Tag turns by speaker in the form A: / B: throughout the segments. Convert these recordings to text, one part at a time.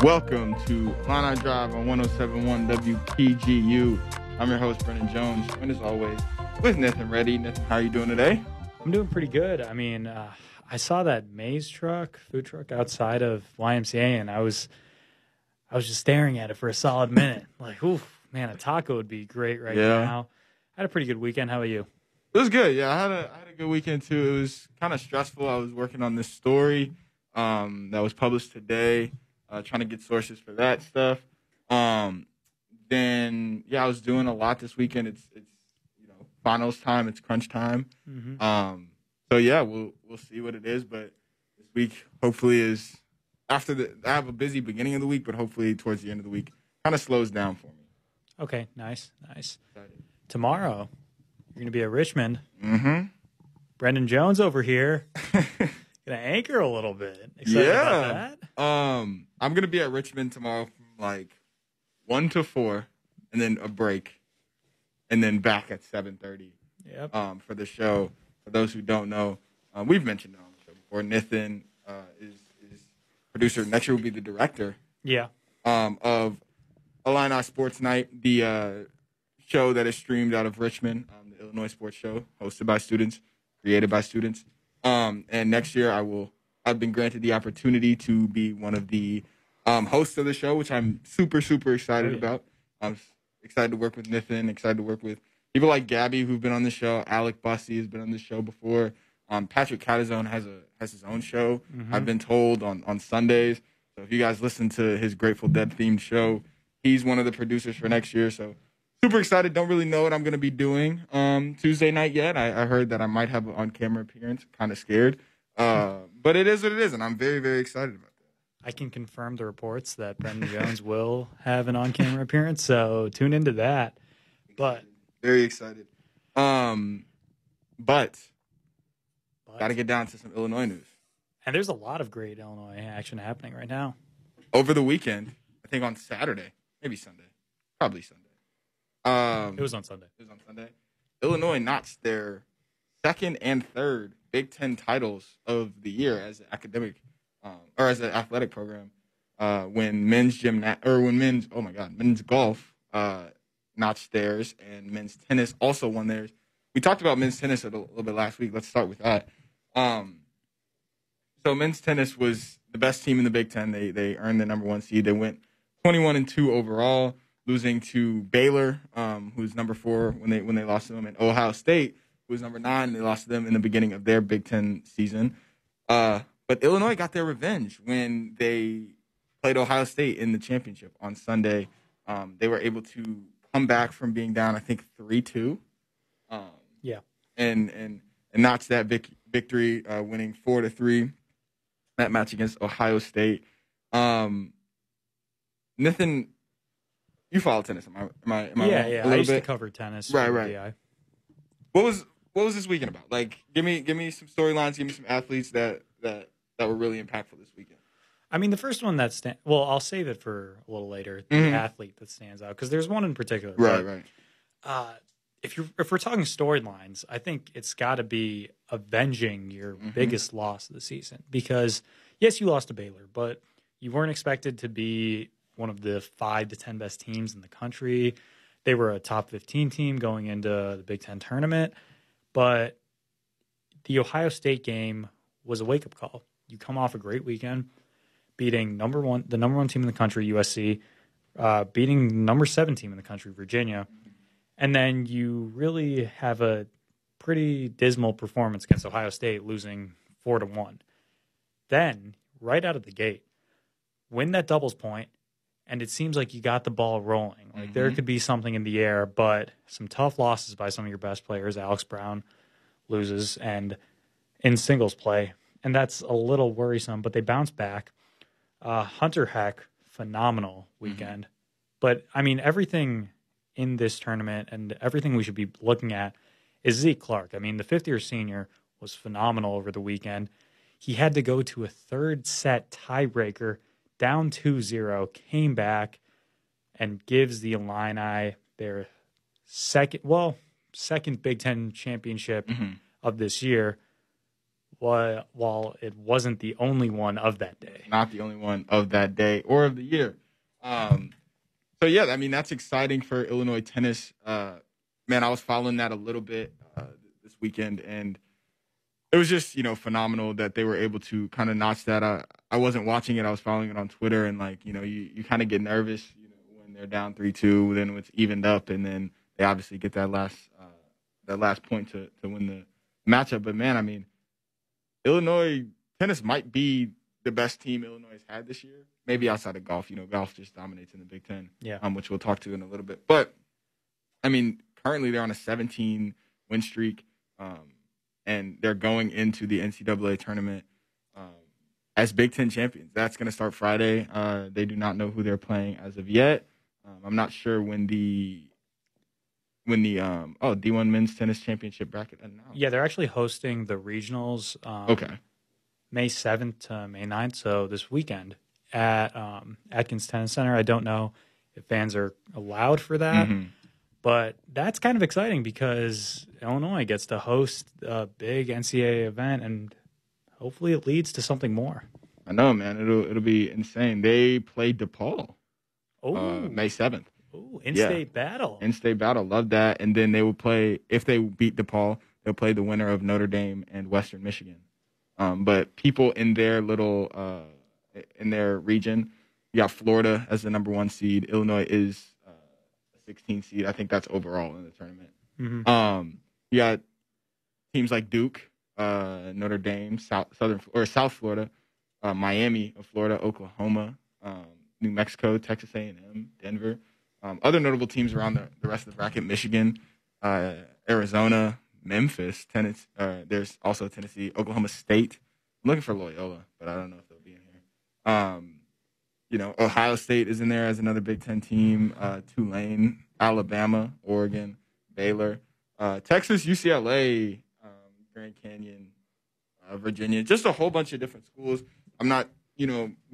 A: Welcome to Illini Drive on 107.1 WPGU. I'm your host, Brendyn Jones, and as always, with Nithin Reddy. Nithin, how are you doing today?
B: I'm doing pretty good. I mean, I saw that food truck outside of YMCA, and I was just staring at it for a solid minute. Like, oof, man, a taco would be great right now. I had a pretty good weekend. How about you?
A: It was good. Yeah, I had a good weekend too. It was kind of stressful. I was working on this story that was published today, trying to get sources for that stuff. Then I was doing a lot this weekend. It's finals time. It's crunch time.
B: Mm-hmm.
A: So yeah, we'll see what it is. But this week hopefully is I have a busy beginning of the week, but hopefully towards the end of the week kind of slows down for me.
B: Okay, nice. Excited. Tomorrow, you're going to be at Richmond.
A: Mm-hmm.
B: Brendyn Jones over here. Gonna anchor a little bit. Excited about that?
A: I'm gonna be at Richmond tomorrow from like 1 to 4, and then a break, and then back at 7:30.
B: Yep.
A: For the show. For those who don't know, we've mentioned it on the show before. Nithin is producer. Next year will be the director.
B: Yeah.
A: Of Illini Sports Night, the show that is streamed out of Richmond, the Illinois sports show, hosted by students, created by students. And next year I've been granted the opportunity to be one of the hosts of the show, which I'm super, super excited about. I'm excited to work with Nithin, excited to work with people like Gabby, who've been on the show. Alec Bussey has been on the show before. Patrick Catazone has his own show, I've been told, on Sundays. So if you guys listen to his Grateful Dead themed show, he's one of the producers for next year. So super excited. Don't really know what I'm going to be doing Tuesday night yet. I heard that I might have an on-camera appearance. Kind of scared. But it is what it is, and I'm very, very excited about that.
B: I can confirm the reports that Brendyn Jones will have an on-camera appearance, so tune into that. But
A: very excited. But got to get down to some Illinois news.
B: And there's a lot of great Illinois action happening right now.
A: Over the weekend, I think on Saturday, maybe Sunday, probably Sunday.
B: It was on Sunday.
A: Illinois notched their second and third Big Ten titles of the year as an academic, or as an athletic program. When men's golf notched theirs, and men's tennis also won theirs. We talked about men's tennis a little bit last week. Let's start with that. So men's tennis was the best team in the Big Ten. They earned the number 1 seed. They went 21-2 overall, losing to Baylor, who's number 4 when they lost to them, and Ohio State, who was number 9. They lost to them in the beginning of their Big Ten season. But Illinois got their revenge when they played Ohio State in the championship on Sunday. They were able to come back from being down, I think, 3-2. And notch that victory, winning 4-3 that match against Ohio State. Nithin, you follow tennis? Am I
B: yeah. I used to cover tennis.
A: Right. What was this weekend about? Like, give me some storylines. Give me some athletes that were really impactful this weekend.
B: I mean, the first one I'll save it for a little later. The athlete that stands out, because there's one in particular.
A: Right.
B: If we're talking storylines, I think it's got to be avenging your biggest loss of the season. Because yes, you lost to Baylor, but you weren't expected to be one of the 5 to 10 best teams in the country. They were a top 15 team going into the Big Ten tournament. But the Ohio State game was a wake-up call. You come off a great weekend, beating the number one team in the country, USC, beating number 7 team in the country, Virginia. And then you really have a pretty dismal performance against Ohio State, losing 4-1. Then, right out of the gate, win that doubles point, and it seems like you got the ball rolling. Like there could be something in the air, but some tough losses by some of your best players. Alex Brown loses, and in singles play, and that's a little worrisome. But they bounce back. Hunter Heck, phenomenal weekend. But I mean, everything in this tournament and everything we should be looking at is Zeke Clark. I mean, the fifth-year senior was phenomenal over the weekend. He had to go to a third set tiebreaker, down 2-0, came back, and gives the Illini their second Big Ten championship of this year. while it wasn't the only one of that day.
A: Not the only one of that day or of the year. So, yeah, I mean, that's exciting for Illinois tennis. Man, I was following that a little bit this weekend, and it was just, phenomenal that they were able to kind of notch that. I wasn't watching it. I was following it on Twitter, and, you kind of get nervous, when they're down 3-2, then it's evened up, and then they obviously get that last point to win the matchup. But, man, I mean, Illinois tennis might be the best team Illinois has had this year, maybe outside of golf. Golf just dominates in the Big Ten, which we'll talk to in a little bit. But, I mean, currently they're on a 17-win streak, and they're going into the NCAA tournament as Big Ten champions. That's going to start Friday. They do not know who they're playing as of yet. I'm not sure when the D1 Men's Tennis Championship bracket announced.
B: Yeah, they're actually hosting the regionals.
A: Okay.
B: May 7th to May 9th, so this weekend at Atkins Tennis Center. I don't know if fans are allowed for that, but that's kind of exciting because Illinois gets to host a big NCAA event, and hopefully it leads to something more.
A: I know, man. It'll be insane. They play DePaul May 7th.
B: Oh, in-state battle.
A: In-state battle. Love that. And then they will play, if they beat DePaul, they'll play the winner of Notre Dame and Western Michigan. But people in their in their region, you got Florida as the number 1 seed. Illinois is a 16 seed. I think that's overall in the tournament. You got teams like Duke, Notre Dame, South Florida, Miami of Florida, Oklahoma, New Mexico, Texas A&M, Denver. Other notable teams around the rest of the bracket: Michigan, Arizona, Memphis, Tennessee. There's also Tennessee, Oklahoma State. I'm looking for Loyola, but I don't know if they'll be in here. Ohio State is in there as another Big Ten team. Tulane, Alabama, Oregon, Baylor, Texas, UCLA, Grand Canyon, Virginia. Just a whole bunch of different schools. I'm not,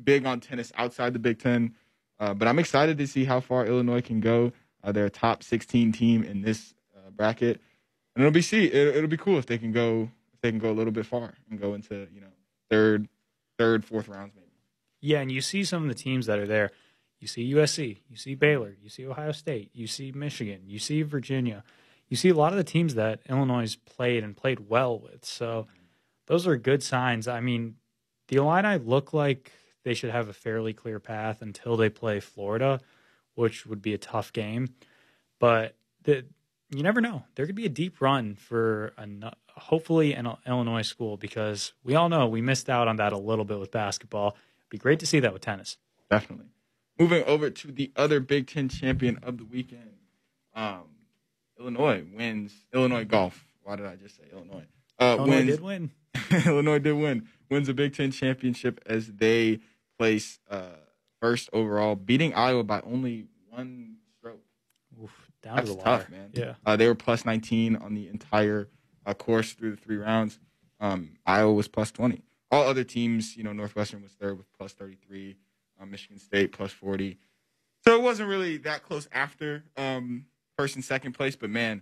A: big on tennis outside the Big Ten, but I'm excited to see how far Illinois can go. They're a top 16 team in this bracket. And it'll be cool if they can go a little bit far and go into third, fourth rounds maybe.
B: Yeah, and you see some of the teams that are there. You see USC, you see Baylor, you see Ohio State, you see Michigan, you see Virginia. You see a lot of the teams that Illinois has played and played well with. So those are good signs. I mean, the Illini look like they should have a fairly clear path until they play Florida, which would be a tough game. But you never know. There could be a deep run for hopefully an Illinois school, because we all know we missed out on that a little bit with basketball. It'd be great to see that with tennis.
A: Definitely. Moving over to the other Big Ten champion of the weekend, Illinois wins. Illinois golf. Why did I just say Illinois?
B: Illinois did win.
A: Illinois did win. Wins a Big Ten championship as they place first overall, beating Iowa by only 1 stroke.
B: Oof.
A: That's
B: to the
A: tough,
B: wire.
A: man.
B: Yeah.
A: They were plus 19 on the entire course through the 3 rounds. Iowa was plus 20. All other teams, Northwestern was third with plus 33. Michigan State plus 40. So it wasn't really that close after first and second place. But, man,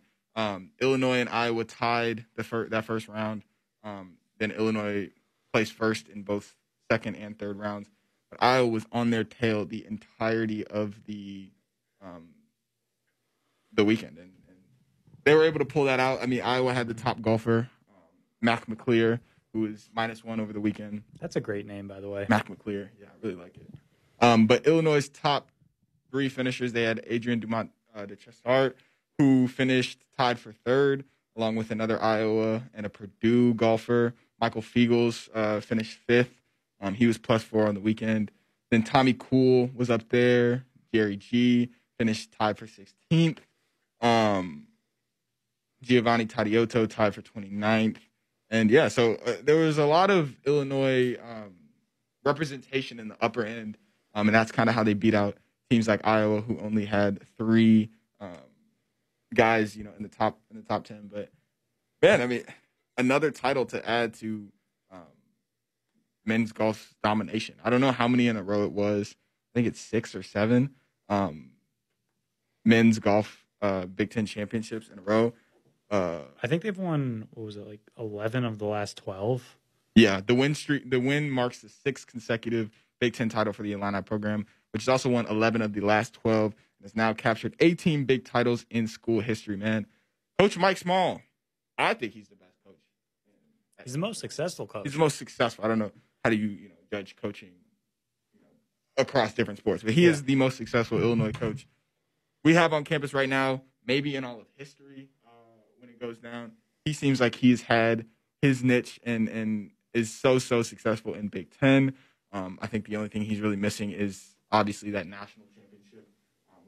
A: Illinois and Iowa tied that first round. Then Illinois placed first in both second and third rounds. But Iowa was on their tail the entirety of the weekend, and they were able to pull that out. I mean, Iowa had the top golfer, Mac McClear, who was -1 over the weekend.
B: That's a great name, by the way.
A: Mac McClear. Yeah, I really like it. But Illinois' top 3 finishers, they had Adrian Dumont de Chessart, who finished tied for third, along with another Iowa and a Purdue golfer. Michael Fiegels finished 5th. He was +4 on the weekend. Then Tommy Kuhl was up there. Jerry G finished tied for 16th. Giovanni Tadioto tied for 29th. And, yeah, so there was a lot of Illinois representation in the upper end, and that's kind of how they beat out teams like Iowa, who only had 3 guys, in the top 10. But, man, I mean, another title to add to men's golf domination. I don't know how many in a row it was. I think it's 6 or 7 men's golf Big Ten championships in a row.
B: I think they've won, 11 of the last 12.
A: Yeah, the win marks the 6th consecutive Big Ten title for the Illini program, which has also won 11 of the last 12 and has now captured 18 big titles in school history, man. Coach Mike Small, I think he's the best coach.
B: He's the most successful coach.
A: He's the most successful. I don't know how do you judge coaching across different sports, but he is the most successful Illinois coach we have on campus right now, maybe in all of history when it goes down. He seems like he's had his niche and is so successful in Big Ten. I think the only thing he's really missing is obviously that national championship,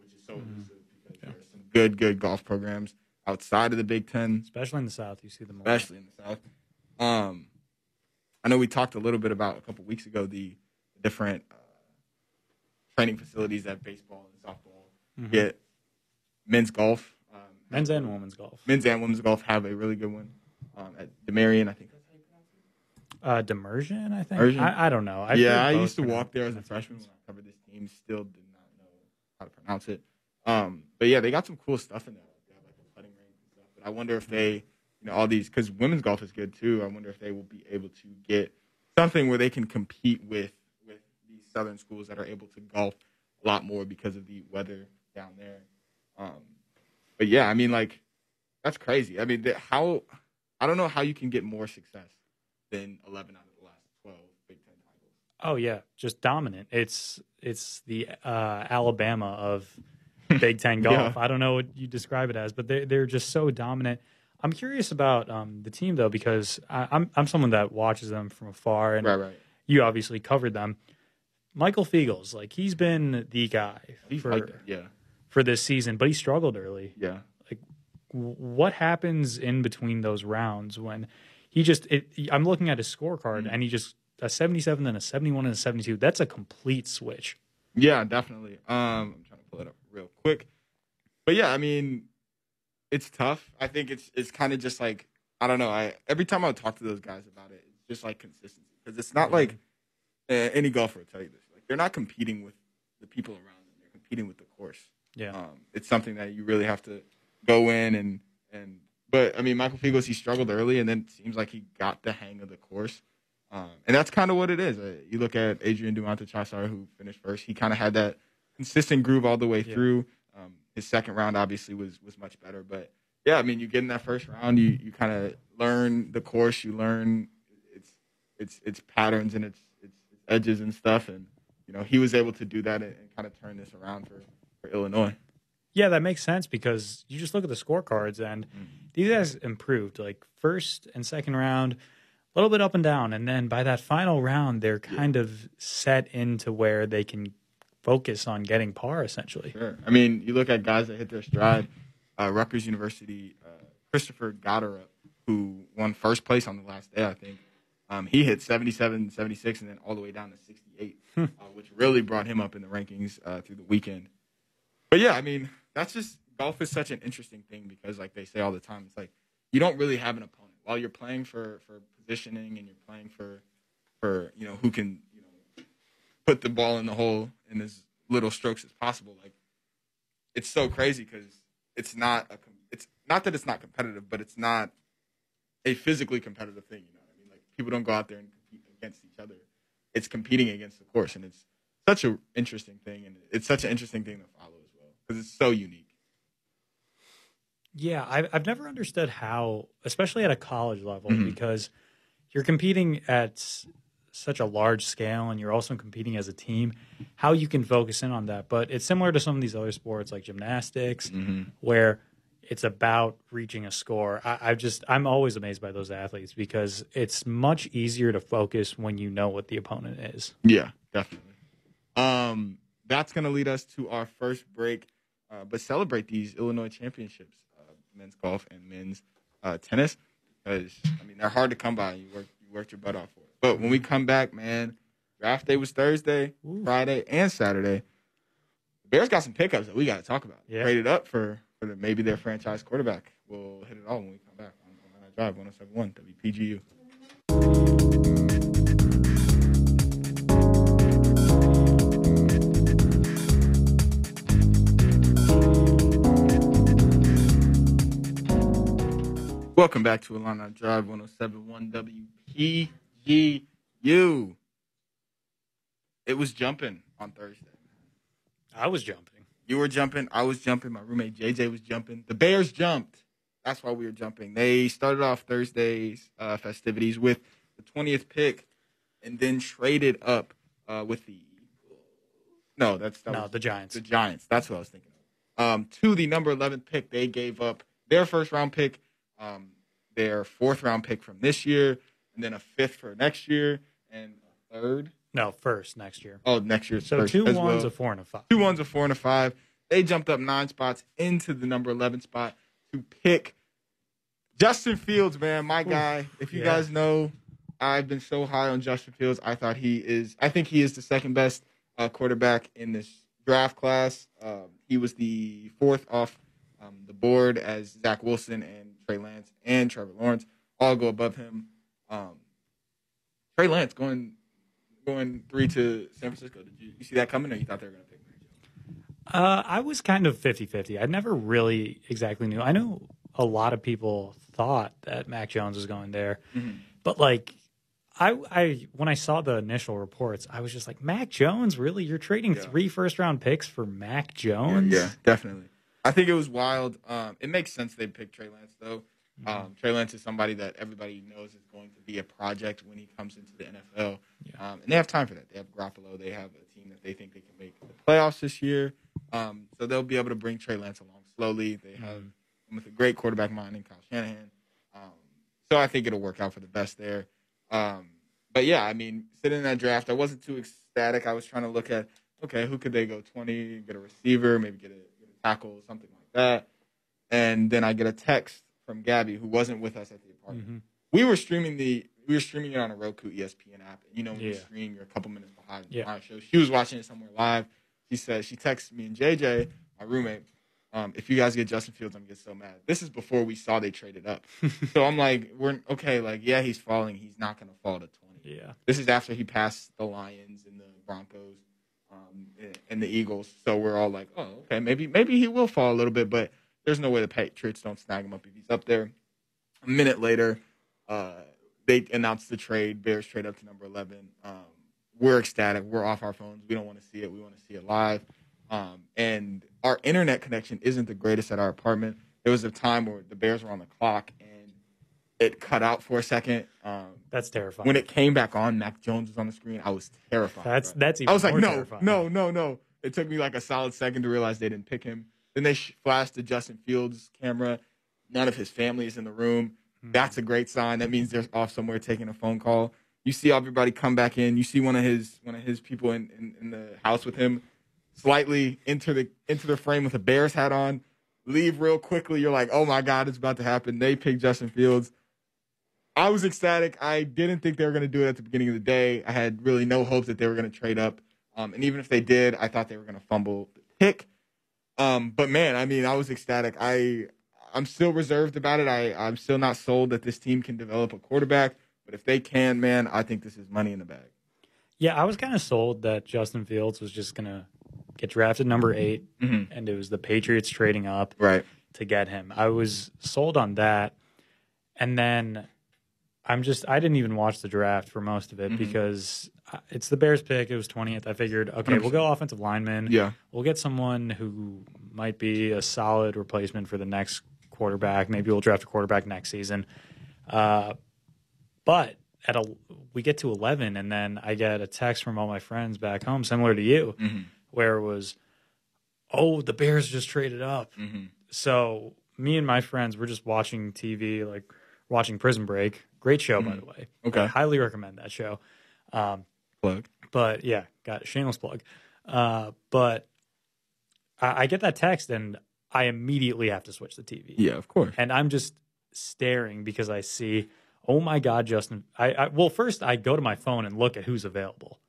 A: which is so elusive because there are some good golf programs outside of the Big Ten.
B: Especially in the South, you see them more.
A: Especially in the South. I know we talked a little bit about a couple weeks ago the different training facilities that baseball and softball get. Men's golf.
B: Men's and women's golf.
A: Men's and women's golf have a really good one at Demarion, I think that's how you pronounce it.
B: Demersion, I think.
A: Immersion?
B: I don't know.
A: I used to walk there as a freshman when I covered this team. Still did not know how to pronounce it. But yeah, they got some cool stuff in there. They have like a putting range and stuff. But I wonder if they, all these, because women's golf is good too. I wonder if they will be able to get something where they can compete with these southern schools that are able to golf a lot more because of the weather down there. But yeah, I mean, like, that's crazy. I mean, I don't know how you can get more success than 11 out of the last 12 Big Ten titles.
B: Oh yeah, just dominant. It's the Alabama of Big Ten golf. I don't know what you describe it as, but they're just so dominant. I'm curious about the team though, because I'm someone that watches them from afar, and
A: right.
B: You obviously covered them. Michael Fiegels, like he's been the guy for this season, but he struggled early.
A: Yeah.
B: Like, what happens in between those rounds when he just? I'm looking at his scorecard, and he just a 77 and a 71 and a 72. That's a complete switch.
A: Yeah, definitely. I'm trying to pull it up real quick, but yeah, I mean, it's tough. I think it's kind of just like I don't know. Every time I talk to those guys about it, it's just like consistency because it's not like any golfer will tell you this. Like they're not competing with the people around them; they're competing with the course.
B: Yeah,
A: it's something that you really have to go in and. But I mean, Michael Fiegels, he struggled early, and then it seems like he got the hang of the course, and that's kind of what it is. You look at Adrian Dumont-Chasar, who finished first. He kind of had that consistent groove all the way through. His second round obviously was much better, but yeah, I mean, you get in that first round, you kind of learn the course, you learn its patterns and its edges and stuff, and he was able to do that and kind of turn this around for Illinois.
B: Yeah, that makes sense because you just look at the scorecards and these guys improved. Like first and second round, a little bit up and down. And then by that final round, they're kind of set into where they can focus on getting par, essentially.
A: Sure. I mean, you look at guys that hit their stride. Rutgers University, Christopher Gotterup, who won first place on the last day, I think. He hit 77, 76, and then all the way down to 68, which really brought him up in the rankings through the weekend. But yeah, I mean, that's just golf is such an interesting thing because, like they say all the time, it's like you don't really have an opponent while you're playing for positioning and you're playing for who can put the ball in the hole in as little strokes as possible. Like it's so crazy because it's not that it's not competitive, but it's not a physically competitive thing. You know what I mean? Like people don't go out there and compete against each other. It's competing against the course, and it's such an interesting thing, and it's such an interesting thing to follow as well because it's so unique.
B: Yeah, I've never understood how, especially at a college level, because you're competing at such a large scale and you're also competing as a team, how you can focus in on that. But it's similar to some of these other sports like gymnastics where it's about reaching a score. I'm always amazed by those athletes because it's much easier to focus when you know what the opponent is.
A: Yeah, definitely. That's going to lead us to our first break, but celebrate these Illinois championships, men's golf and men's tennis, because, I mean, they're hard to come by. You worked your butt off for it. But when we come back, man, draft day was Thursday, Friday, and Saturday. The Bears got some pickups that we got to talk about.
B: Yeah.
A: Traded up for maybe their franchise quarterback. We'll hit it all when we come back on our drive, 107.1 WPGU. Welcome back to Illini Drive 107.1 WPGU. It was jumping on Thursday.
B: I was jumping.
A: You were jumping. I was jumping. My roommate JJ was jumping. The Bears jumped. That's why we were jumping. They started off Thursday's festivities with the 20th pick, and then traded up with the
B: the Giants.
A: The Giants. That's what I was thinking of. To the number 11th pick, they gave up their first round pick, their fourth round pick from this year, and then a fifth for next year, and a third.
B: No, first next year.
A: Oh, next year's
B: so
A: first.
B: So 2
A: 1s,
B: well. a 4, and a 5.
A: 2 1s, a 4, and a 5. They jumped up 9 spots into the number 11 spot to pick Justin Fields, man, my guy. If you guys know, I've been so high on Justin Fields. I think he is the second best quarterback in this draft class. He was the fourth off the board, as Zach Wilson and Trey Lance and Trevor Lawrence all go above him. Trey Lance going 3 to San Francisco. Did you see that coming, or you thought they were going to pick Mac Jones?
B: I was kind of 50-50. I never really exactly knew. I know a lot of people thought that Mac Jones was going there, but like I when I saw the initial reports, I was just like, Mac Jones, really? You're trading 3 first-round picks for Mac Jones?
A: Yeah, definitely. I think it was wild. It makes sense they picked Trey Lance, though. Trey Lance is somebody that everybody knows is going to be a project when he comes into the NFL. Yeah. And they have time for that. They have Garoppolo. They have a team that they think they can make the playoffs this year. So they'll be able to bring Trey Lance along slowly. They have him with a great quarterback mind in Kyle Shanahan. So I think it'll work out for the best there. But, yeah, I mean, sitting in that draft, I wasn't too ecstatic. I was trying to look at, okay, who could they go 20, get a receiver, maybe get a tackle, something like that. And then I get a text from Gabby, who wasn't with us at the apartment. We were streaming it on a Roku ESPN app. And, when you stream, you're a couple minutes behind the live show. She was watching it somewhere live. She texted me and JJ, my roommate, if you guys get Justin Fields, I'm going to get so mad. This is before we saw they traded up. So I'm like, he's falling. He's not going to fall to 20.
B: Yeah.
A: This is after he passed the Lions and the Broncos and the Eagles. So we're all like, oh, okay, maybe he will fall a little bit, but there's no way the Patriots don't snag him up if he's up there. A minute later, they announced the trade. Bears trade up to number 11. We're ecstatic. We're off our phones. We don't want to see it. We want to see it live. And our internet connection isn't the greatest at our apartment. There was a time where the Bears were on the clock and it cut out for a second.
B: That's terrifying.
A: When it came back on, Mac Jones was on the screen. I was terrified.
B: That's even
A: I was like,
B: terrifying.
A: No. It took me like a solid second to realize they didn't pick him. Then they flashed the Justin Fields camera. None of his family is in the room. That's a great sign. That means they're off somewhere taking a phone call. You see everybody come back in. You see one of his people in the house with him slightly enter the frame with a Bears hat on, leave real quickly. You're like, oh my God, it's about to happen. They picked Justin Fields. I was ecstatic. I didn't think they were going to do it at the beginning of the day. I had really no hope that they were going to trade up. And even if they did, I thought they were going to fumble the pick. But man, I mean, I was ecstatic. I'm still reserved about it. I'm still not sold that this team can develop a quarterback. But if they can, man, I think this is money in the bag.
B: Yeah, I was kind of sold that Justin Fields was just going to get drafted number 8, and it was the Patriots trading up to get him. I was sold on that. And then I didn't even watch the draft for most of it because it's the Bears pick. It was 20th. I figured, okay, we'll go offensive lineman. Yeah. We'll get someone who might be a solid replacement for the next quarterback. Maybe we'll draft a quarterback next season. But we get to 11, and then I get a text from all my friends back home, similar to you, where it was, oh, the Bears just traded up. So me and my friends were just watching TV, like watching Prison Break. Great show, by the way. Okay. I highly recommend that show.
A: Plug.
B: But, yeah, got a shameless plug. But I get that text, and I immediately have to switch the TV.
A: Yeah, of course.
B: And I'm just staring because I see, oh, my God, Justin. Well, first I go to my phone and look at who's available.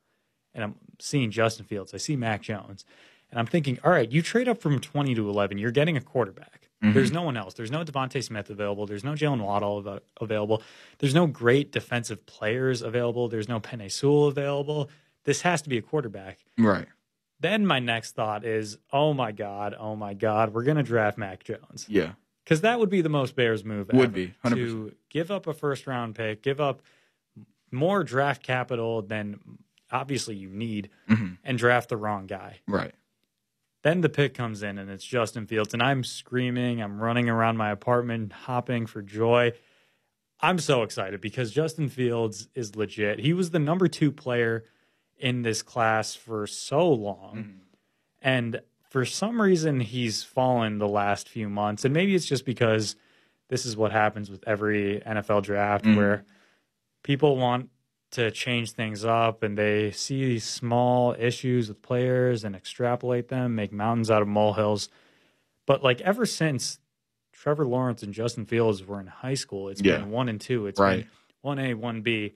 B: And I'm seeing Justin Fields. I see Mac Jones. And I'm thinking, all right, you trade up from 20 to 11. You're getting a quarterback. There's no one else. There's no Devontae Smith available. There's no Jalen Waddle available. There's no great defensive players available. There's no Penei Sewell available. This has to be a quarterback.
A: Right.
B: Then my next thought is, oh, my God, we're going to draft Mac Jones.
A: Yeah.
B: Because that would be the most Bears move ever.
A: Would be, 100%.
B: To give up a first-round pick, give up more draft capital than obviously you need and draft the wrong guy.
A: Right.
B: Then the pick comes in and it's Justin Fields, and I'm screaming. I'm running around my apartment, hopping for joy. I'm so excited because Justin Fields is legit. He was the number 2 player in this class for so long. And for some reason, he's fallen the last few months. And maybe it's just because this is what happens with every NFL draft where people want to change things up and they see these small issues with players and extrapolate them, make mountains out of molehills. But like ever since Trevor Lawrence and Justin Fields were in high school, it's been 1 and 2. It's been 1A, 1B.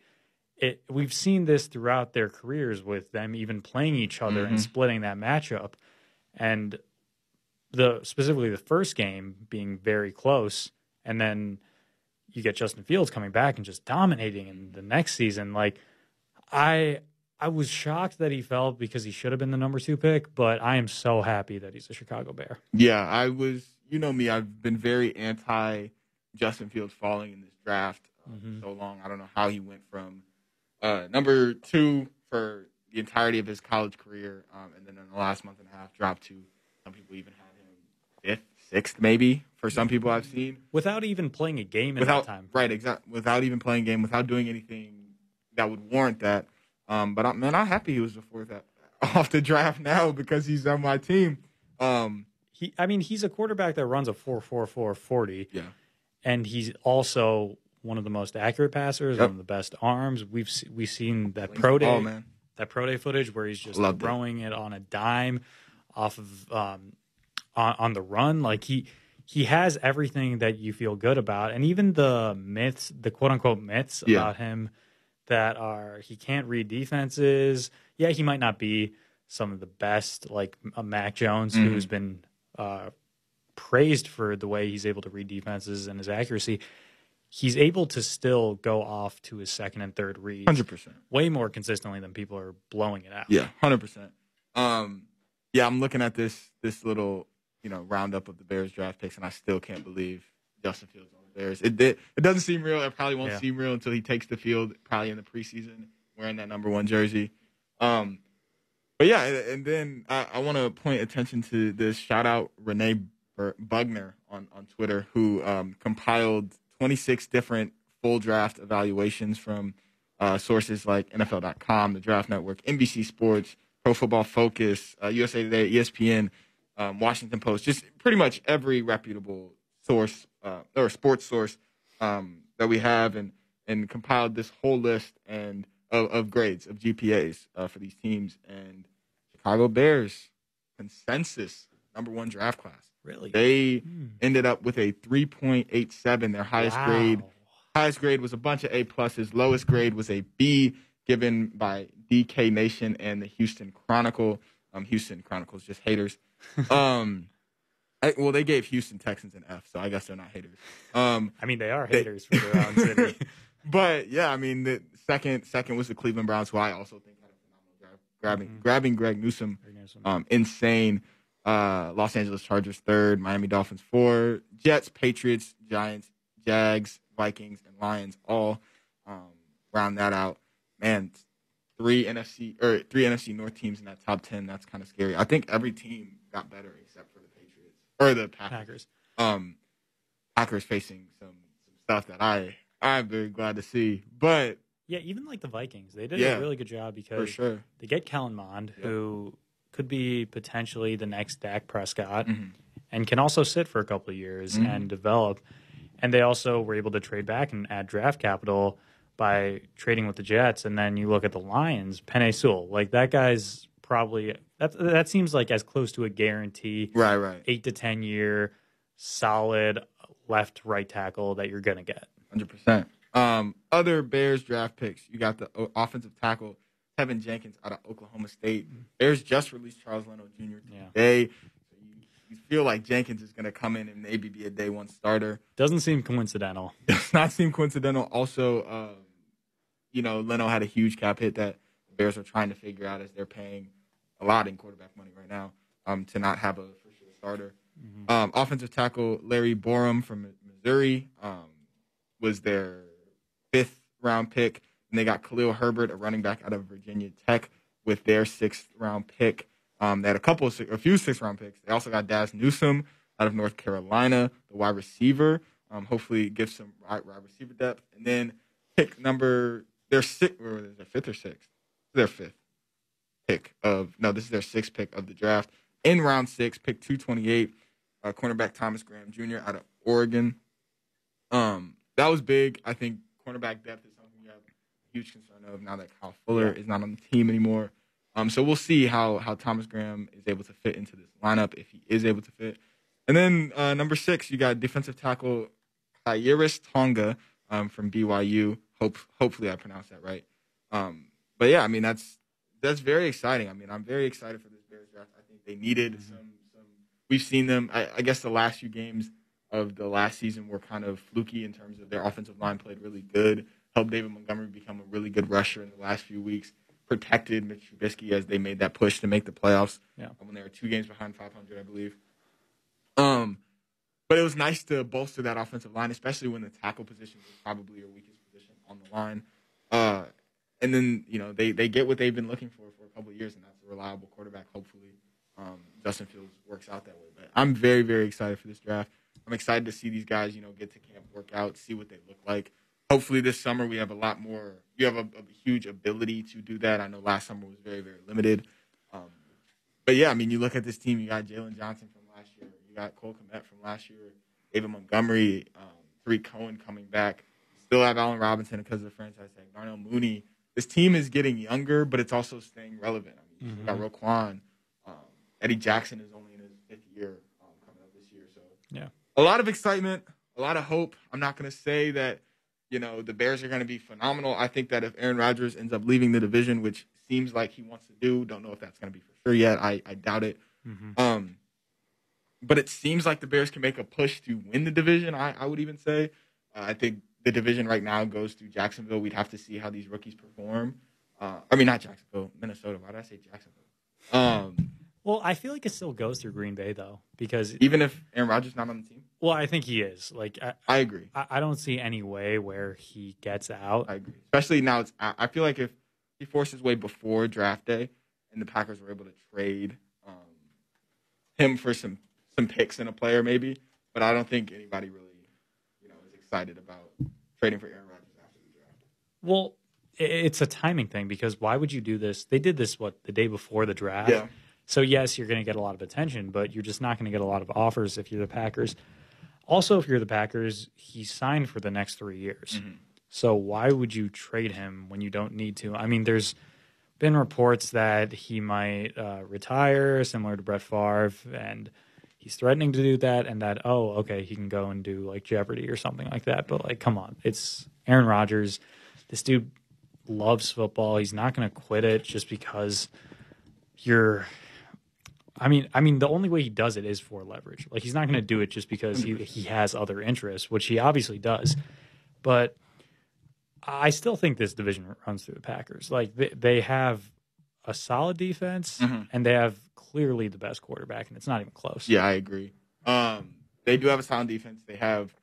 B: We've seen this throughout their careers with them even playing each other and splitting that matchup. And specifically the first game being very close, and then you get Justin Fields coming back and just dominating in the next season. Like, I was shocked that he fell because he should have been the number 2 pick, but I am so happy that he's a Chicago Bear.
A: Yeah, I was. You know me, I've been very anti Justin Fields falling in this draft so long. I don't know how he went from number 2 for the entirety of his college career, and then in the last month and a half dropped to, some people even had him 5th, 6th maybe, for some people I've seen.
B: Without even playing a game in that time.
A: Right, exactly. Without even playing a game, without doing anything that would warrant that. But I'm happy he was the 4th off the draft now because he's on my team.
B: He's a quarterback that runs a 4.44 40.
A: Yeah.
B: And he's also one of the most accurate passers, one of the best arms. We've seen that pro day footage where he's just throwing it on a dime off of on the run. Like he has everything that you feel good about, and even the myths, the quote unquote myths about him that are he can't read defenses. Yeah, he might not be some of the best, like a Mac Jones, who's been praised for the way he's able to read defenses and his accuracy. He's able to still go off to his 2nd and 3rd reads
A: 100%.
B: way more consistently than people are blowing it out.
A: Yeah, 100%. I'm looking at this little, roundup of the Bears draft picks, and I still can't believe Justin Fields on the Bears. It doesn't seem real. It probably won't seem real until he takes the field, probably in the preseason, wearing that number 1 jersey. But yeah, and then I want to point attention to this. Shout out Renee Bugner on Twitter, who compiled 26 different full draft evaluations from sources like NFL.com, the Draft Network, NBC Sports, Pro Football Focus, USA Today, ESPN, Washington Post, just pretty much every reputable source or sports source that we have, and compiled this whole list of grades, of GPAs for these teams. And Chicago Bears, consensus, number 1 draft class.
B: Really?
A: They ended up with a 3.87. Their highest grade was a bunch of A+. Lowest grade was a B, given by DK Nation and the Houston Chronicle. Houston Chronicle's just haters. They gave Houston Texans an F, so I guess they're not haters.
B: They are haters for their own city.
A: But yeah, the second was the Cleveland Browns, who I also think had a phenomenal draft. Grabbing Greg Newsome, insane. Los Angeles Chargers 3rd, Miami Dolphins 4, Jets, Patriots, Giants, Jags, Vikings, and Lions all round that out. Man, three NFC North teams in that top 10. That's kind of scary. I think every team got better except for the Patriots or the Packers. Packers facing some stuff that I'm very glad to see. But
B: yeah, even like the Vikings, they did a really good job because they get Kellen Mond, who could be potentially the next Dak Prescott and can also sit for a couple of years and develop. And they also were able to trade back and add draft capital by trading with the Jets. And then you look at the Lions, Penei Sewell, like that guy's probably that seems like as close to a guarantee,
A: right,
B: 8 to 10 year solid right tackle that you're gonna get.
A: 100%. Other Bears draft picks, you got the offensive tackle Tevin Jenkins out of Oklahoma State. Bears just released Charles Leno Jr. today. So you feel like Jenkins is going to come in and maybe be a day 1 starter.
B: Doesn't seem coincidental.
A: Does not seem coincidental. Also, Leno had a huge cap hit that the Bears are trying to figure out as they're paying a lot in quarterback money right now to not have a for-sure starter. Offensive tackle Larry Borum from Missouri was their 5th round pick. And they got Khalil Herbert, a running back out of Virginia Tech, with their 6th-round pick. They had a few 6th-round picks. They also got Daz Newsome out of North Carolina, the wide receiver. Hopefully give some wide receiver depth. And then pick number their 5th or 6th? Their 5th pick this is their 6th pick of the draft. In round 6, pick 228, cornerback Thomas Graham Jr. out of Oregon. That was big. I think cornerback depth is something we have a huge concern of now that Kyle Fuller is not on the team anymore. So we'll see how Thomas Graham is able to fit into this lineup, if he is able to fit. And then number 6, you got defensive tackle Khyiris Tonga from BYU. Hopefully I pronounced that right. But yeah, I mean that's very exciting. I mean, I'm very excited for this Bears draft. I think they needed some. We've seen them. I guess the last few games of the last season were kind of fluky in terms of their offensive line played really good. Helped David Montgomery become a really good rusher in the last few weeks. Protected Mitch Trubisky as they made that push to make the playoffs when they were 2 games behind 500, I believe. But it was nice to bolster that offensive line, especially when the tackle position was probably your weakest position on the line. And then, they get what they've been looking for a couple of years, and that's a reliable quarterback, hopefully. Justin Fields works out that way. But I'm very, very excited for this draft. I'm excited to see these guys, get to camp, work out, see what they look like. Hopefully this summer we have a lot more. You have a huge ability to do that. I know last summer was very, very limited. But, yeah, I mean, you look at this team. You got Jalen Johnson from last year. You got Cole Kmet from last year. David Montgomery, Tariq Cohen coming back. Still have Allen Robinson because of the franchise tag. Darnell Mooney. This team is getting younger, but it's also staying relevant. I mean, you got Roquan. Eddie Jackson is only in his 5th year coming up this year. So, a lot of excitement, a lot of hope. I'm not going to say that, the Bears are going to be phenomenal. I think that if Aaron Rodgers ends up leaving the division, which seems like he wants to do, don't know if that's going to be for sure yet. I doubt it. But it seems like the Bears can make a push to win the division, I would even say. I think the division right now goes to Jacksonville. We'd have to see how these rookies perform. Not Jacksonville, Minnesota. Why did I say Jacksonville?
B: Well, I feel like it still goes through Green Bay, though, because
A: even if Aaron Rodgers is not on the team?
B: Well, I think he is. Like,
A: I agree.
B: I don't see any way where he gets out.
A: I agree. Especially now, I feel like if he forced his way before draft day and the Packers were able to trade him for some picks and a player maybe, but I don't think anybody really is excited about trading for Aaron Rodgers after the draft.
B: Well, it's a timing thing because why would you do this? They did this, the day before the draft?
A: Yeah.
B: So, yes, you're going to get a lot of attention, but you're just not going to get a lot of offers if you're the Packers. Also, if you're the Packers, he's signed for the next 3 years. So why would you trade him when you don't need to? I mean, there's been reports that he might retire, similar to Brett Favre, and he's threatening to do that, and that, he can go and do, like, Jeopardy or something like that. But, like, come on. It's Aaron Rodgers. This dude loves football. He's not going to quit it just because you're – I mean, the only way he does it is for leverage. Like, he's not going to do it just because he has other interests, which he obviously does. But I still think this division runs through the Packers. Like, they have a solid defense, and they have clearly the best quarterback, and it's not even close.
A: Yeah, I agree. They do have a solid defense. They have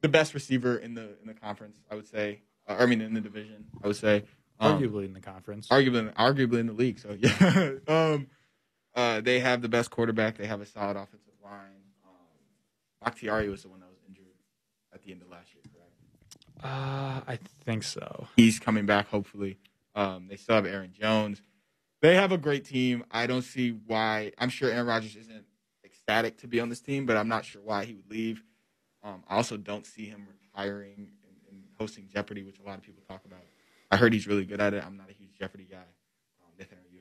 A: the best receiver in the conference, I would say. In the division, I would say.
B: Arguably in the conference.
A: Arguably in the league. So, yeah. They have the best quarterback. They have a solid offensive line. Bakhtiari was the one that was injured at the end of last year, correct?
B: I think so.
A: He's coming back, hopefully. They still have Aaron Jones. They have a great team. I don't see why. I'm sure Aaron Rodgers isn't ecstatic to be on this team, but I'm not sure why he would leave. I also don't see him retiring and hosting Jeopardy, which a lot of people talk about. I heard he's really good at it. I'm not a huge Jeopardy guy. Nithin, are you?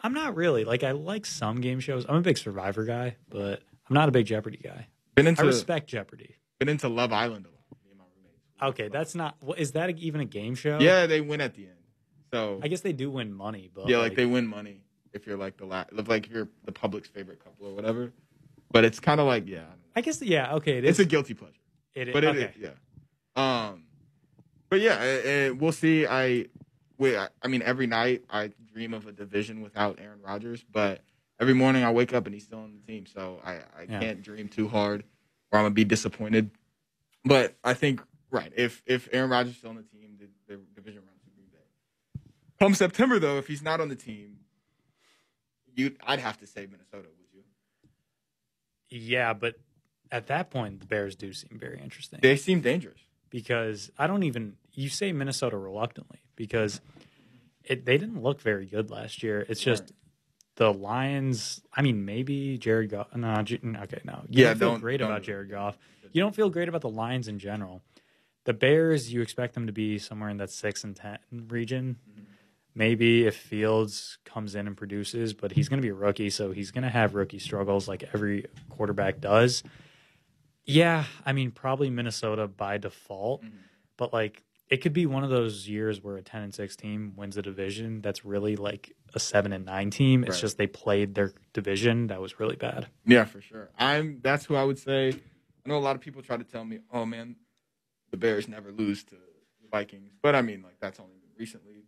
B: I'm not really. Like, I like some game shows. I'm a big Survivor guy, but I'm not a big Jeopardy guy. I respect Jeopardy.
A: Been into Love Island a lot. Me and my roommates.
B: Okay, that's not. Is that even a game show?
A: Yeah, they win at the end. So
B: I guess they do win money, but
A: yeah, like they win money if you're like if you're the public's favorite couple or whatever. But it's kind of like
B: I guess okay.
A: It's a guilty pleasure.
B: It is,
A: but
B: okay.
A: It is, yeah. But yeah, we'll see. I mean, every night I dream of a division without Aaron Rodgers, but every morning I wake up and he's still on the team, so I can't dream too hard or I'm gonna be disappointed. But I think if Aaron Rodgers is still on the team, the division Come September, though, if he's not on the team, I'd have to say Minnesota, would you?
B: Yeah, but at that point, the Bears do seem very interesting.
A: They seem dangerous.
B: Because you say Minnesota reluctantly because they didn't look very good last year. It's just the Lions. I mean, maybe Jared Goff. No, okay, no. You don't feel great about Jared Goff. You don't feel great about the Lions in general. The Bears, you expect them to be somewhere in that 6-10 region. Mm-hmm. Maybe if Fields comes in and produces, but he's going to be a rookie, so he's going to have rookie struggles like every quarterback does. Yeah, I mean, probably Minnesota by default, but like it could be one of those years where a 10-6 team wins a division that's really like a 7-9 team. It's just they played their division that was really bad.
A: Yeah, for sure. That's who I would say. I know a lot of people try to tell me, "Oh man, the Bears never lose to the Vikings," but I mean, like that's only been recently.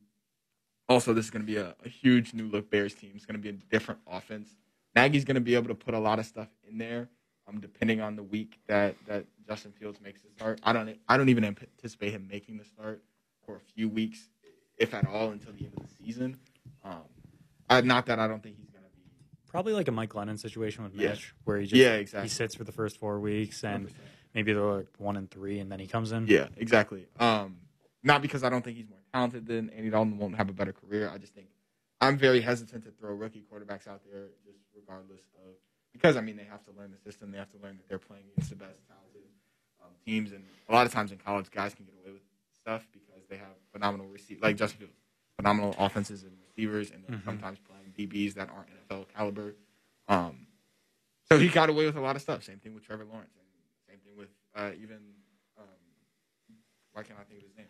A: Also, this is going to be a huge new look Bears team. It's going to be a different offense. Nagy's going to be able to put a lot of stuff in there. Depending on the week that Justin Fields makes the start, I don't even anticipate him making the start for a few weeks, if at all, until the end of the season. Not that I don't think he's going to be
B: probably like a Mike Glennon situation with Mitch, where he he sits for the first 4 weeks and 100%. Maybe they're like 1-3, and then he comes in.
A: Yeah, exactly. Not because I don't think he's more talented than Andy Dalton won't have a better career. I just think I'm very hesitant to throw rookie quarterbacks out there, just regardless of. Because, I mean, they have to learn the system. They have to learn that they're playing against the best talented teams. And a lot of times in college, guys can get away with stuff because they have phenomenal like Justin Fields, phenomenal offenses and receivers, and they're sometimes playing DBs that aren't NFL caliber. So he got away with a lot of stuff. Same thing with Trevor Lawrence. And same thing with why can't I think of his name?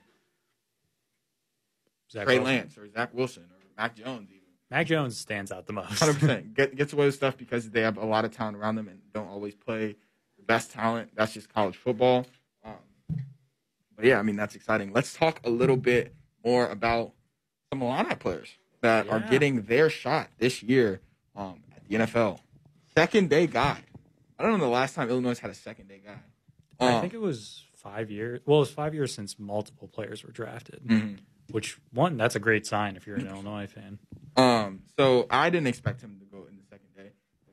A: Trey Lance or Zach Wilson or Mac Jones even.
B: Mac Jones stands out the most.
A: 100%. Gets away with stuff because they have a lot of talent around them and don't always play the best talent. That's just college football. But, yeah, I mean, that's exciting. Let's talk a little bit more about some Illini players that are getting their shot this year at the NFL. Second-day guy. I don't know the last time Illinois had a second-day guy.
B: I think it was 5 years. Well, it was 5 years since multiple players were drafted. Mm-hmm. Which, that's a great sign if you're an Illinois fan.
A: So I didn't expect him to go in the second day.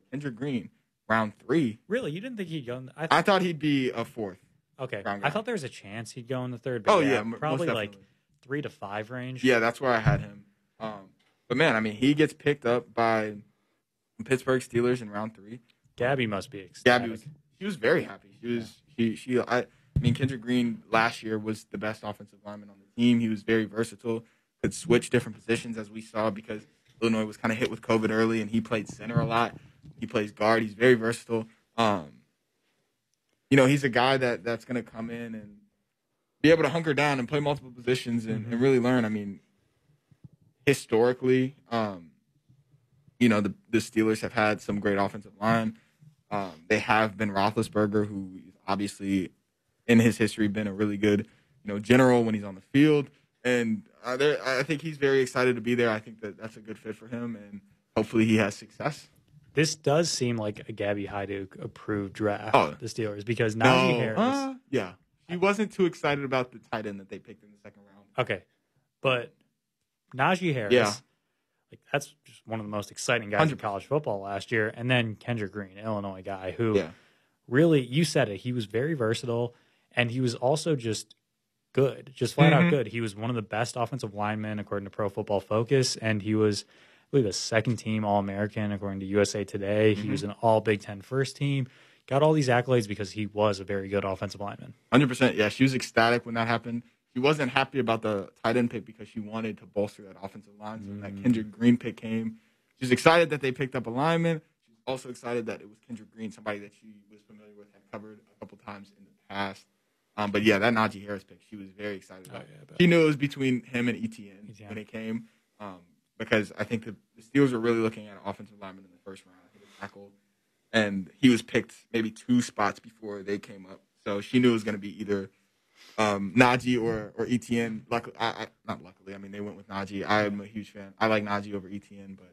A: Kendrick Green, round 3.
B: Really? You didn't think he'd go in
A: I thought he'd be a 4th.
B: Okay. I thought there was a chance he'd go in the 3rd.
A: But
B: probably like 3 to 5 range.
A: Yeah, that's where I had him. But, man, I mean, he gets picked up by Pittsburgh Steelers in round 3.
B: Gabby must be ecstatic.
A: She was very happy. I mean, Kendrick Green last year was the best offensive lineman on the team. He was very versatile, could switch different positions as we saw because Illinois was kind of hit with COVID early, and he played center a lot. He plays guard. He's very versatile. He's a guy that's going to come in and be able to hunker down and play multiple positions and really learn. I mean, historically, the Steelers have had some great offensive line. They have Ben Roethlisberger, who obviously – in his history, been a really good, general when he's on the field, and I think he's very excited to be there. I think that's a good fit for him, and hopefully he has success.
B: This does seem like a Gabby Hyduke approved draft, the Steelers, because Najee Harris.
A: He wasn't too excited about the tight end that they picked in the second round.
B: Okay, but Najee Harris, that's just one of the most exciting guys 100%. In college football last year, and then Kendrick Green, Illinois guy, who really, you said it, he was very versatile. And he was also just good, just flat out good. He was one of the best offensive linemen according to Pro Football Focus, and he was, I believe, a second-team All-American according to USA Today. He was an All-Big Ten first team. Got all these accolades because he was a very good offensive lineman.
A: 100%. Yeah, she was ecstatic when that happened. She wasn't happy about the tight end pick because she wanted to bolster that offensive line. So when that Kendrick Green pick came, she was excited that they picked up a lineman. She was also excited that it was Kendrick Green, somebody that she was familiar with, had covered a couple times in the past. But, that Najee Harris pick, she was very excited about. She knew it was between him and Etienne when it came because I think the Steelers were really looking at an offensive lineman in the first round. I think a tackle. And he was picked maybe 2 spots before they came up. So she knew it was going to be either Najee or Etienne. Not luckily. I mean, they went with Najee. I am a huge fan. I like Najee over Etienne, but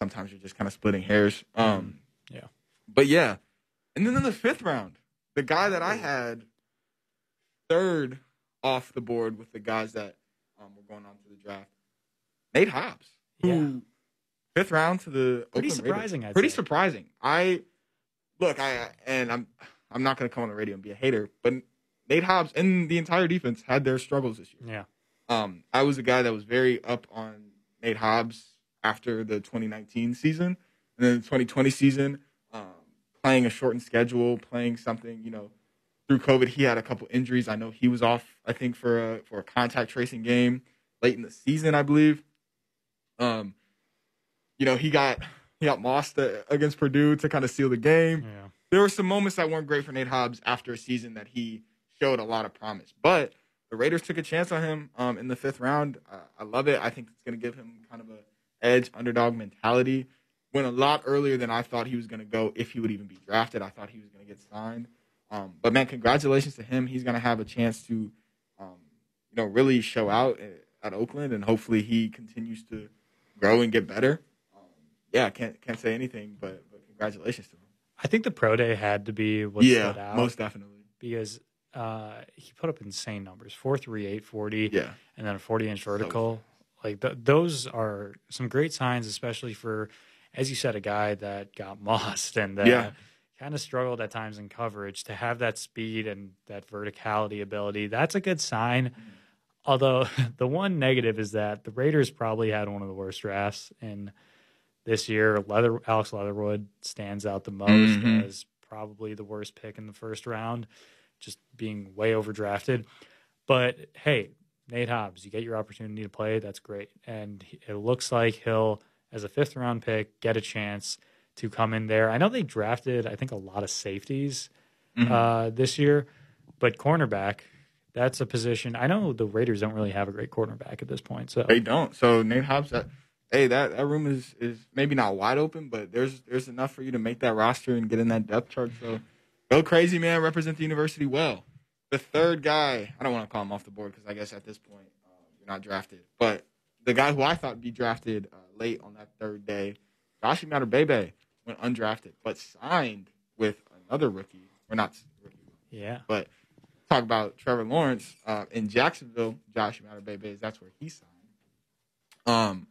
A: sometimes you're just kind of splitting hairs. But, And then in the 5th round, the guy that I had 3rd off the board with the guys that were going on to the draft, Nate Hobbs, who
B: Yeah.
A: fifth round to the
B: Pretty
A: Oakland
B: surprising,
A: Raiders.
B: I'd
A: Pretty
B: say.
A: surprising. I'm not going to come on the radio and be a hater, but Nate Hobbs and the entire defense had their struggles this year.
B: Yeah.
A: I was a guy that was very up on Nate Hobbs after the 2019 season, and then the 2020 season, playing a shortened schedule, playing something, through COVID, he had a couple injuries. I know he was off, I think, for a contact tracing game late in the season, I believe. He got mossed against Purdue to kind of seal the game.
B: Yeah.
A: There were some moments that weren't great for Nate Hobbs after a season that he showed a lot of promise. But the Raiders took a chance on him in the fifth round. I love it. I think it's going to give him kind of an edge, underdog mentality. Went a lot earlier than I thought he was going to go if he would even be drafted. I thought he was going to get signed. But, man, congratulations to him. He's going to have a chance to, really show out at Oakland, and hopefully he continues to grow and get better. I can't say anything, but congratulations to him.
B: I think the pro day had to be what stood out.
A: Most definitely.
B: Because he put up insane numbers, 4.3, 840, and then a 40-inch vertical. Those are some great signs, especially for, as you said, a guy that got mossed and kind of struggled at times in coverage. To have that speed and that verticality ability, that's a good sign. Although the one negative is that the Raiders probably had one of the worst drafts in this year. Alex Leatherwood stands out the most as probably the worst pick in the first round, just being way overdrafted. But, hey, Nate Hobbs, you get your opportunity to play. That's great. And it looks like he'll, as a fifth-round pick, get a chance to come in there. I know they drafted, I think, a lot of safeties this year, but cornerback, that's a position. I know the Raiders don't really have a great cornerback at this point. So
A: they don't. So Nate Hobbs, that room is maybe not wide open, but there's enough for you to make that roster and get in that depth chart. So go crazy, man. Represent the university well. The third guy, I don't want to call him off the board because I guess at this point you're not drafted. But the guy who I thought would be drafted late on that third day, Josh Imatorbhebhe, went undrafted, but signed with another rookie. Or not rookie.
B: Yeah.
A: But talk about Trevor Lawrence in Jacksonville. Josh Imatorbhebhe, that's where he signed.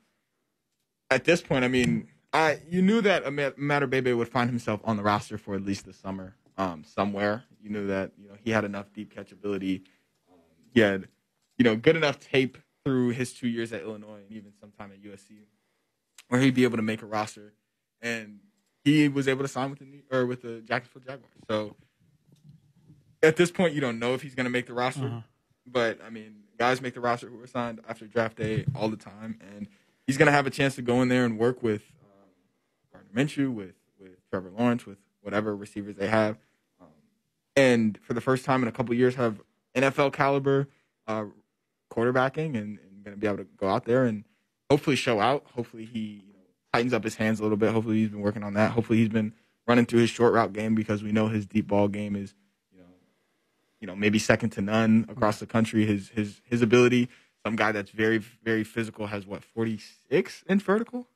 A: At this point, I mean, you knew that Imatorbhebhe would find himself on the roster for at least the summer somewhere. You knew that he had enough deep catchability. He had good enough tape through his 2 years at Illinois and even sometime at USC where he'd be able to make a roster. And he was able to sign with the Jacksonville Jaguars. So at this point, you don't know if he's going to make the roster. But, I mean, guys make the roster who are signed after draft day all the time. And he's going to have a chance to go in there and work with Gardner Minshew, with Trevor Lawrence, with whatever receivers they have. And for the first time in a couple of years, have NFL caliber quarterbacking and going to be able to go out there and hopefully show out. Hopefully he tightens up his hands a little bit. Hopefully he's been working on that. Hopefully he's been running through his short route game because we know his deep ball game is, maybe second to none across the country. His ability, some guy that's very, very physical has 46 in vertical?